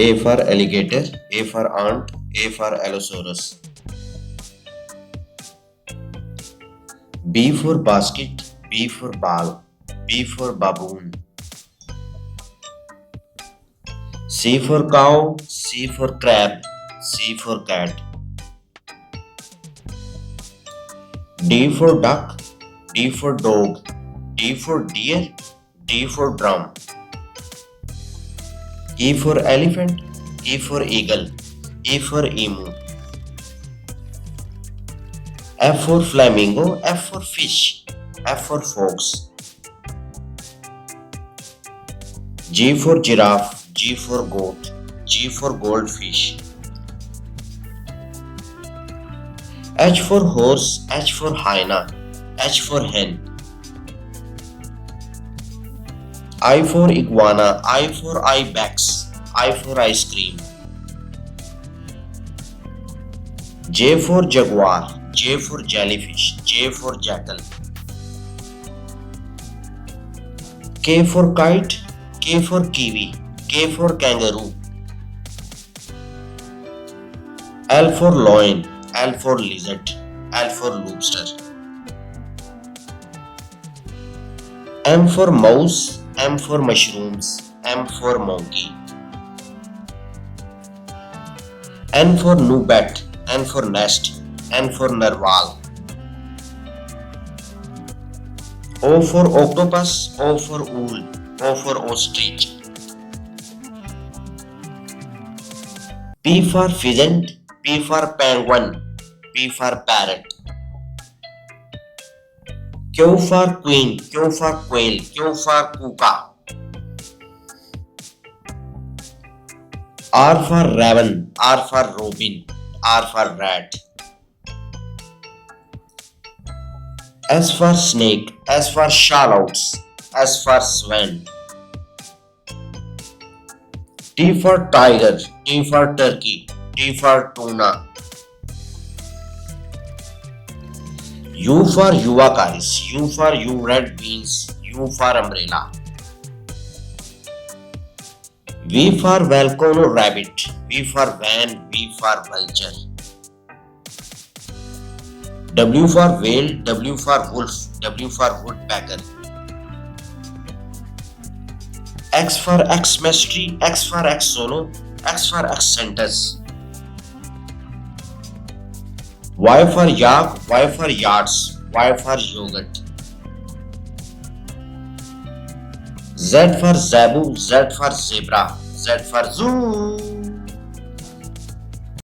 A for alligator, A for ant, A for allosaurus. B for basket, B for ball, B for baboon. C for cow, C for crab, C for cat. D for duck, D for dog, D for deer, D for drum. E for elephant, E for eagle, E for emu. F for flamingo, F for fish, F for fox. G for giraffe, G for goat, G for goldfish. H for horse, H for hyena, H for hen. I for iguana, I for ibex, I for ice cream. J for jaguar, J for jellyfish, J for jackal. K for kite, K for kiwi, K for kangaroo. L for lion, L for lizard, L for lobster. M for mouse, M for mushrooms, M for monkey. N for nubat, N for nest, N for narwhal. O for octopus, O for owl, O for ostrich. P for pheasant, P for penguin, P for parrot. Q for queen, Q for quail, Q for cuckoo. R for raven, R for robin, R for rat. S for snake, S for shallots, S for swan. T for tiger, T for turkey, T for tuna. U for yuvacaris, U for red beans, U for umbrella. V for volcano rabbit, V for van, V for vulture. W for whale, W for wolf, W for woodpecker. X for Xmas-tree, X for X-solo, X for X-centers. Y for yak, Y for yards, Y for yogurt. Z for zebu, Z for zebra, Z for zoo.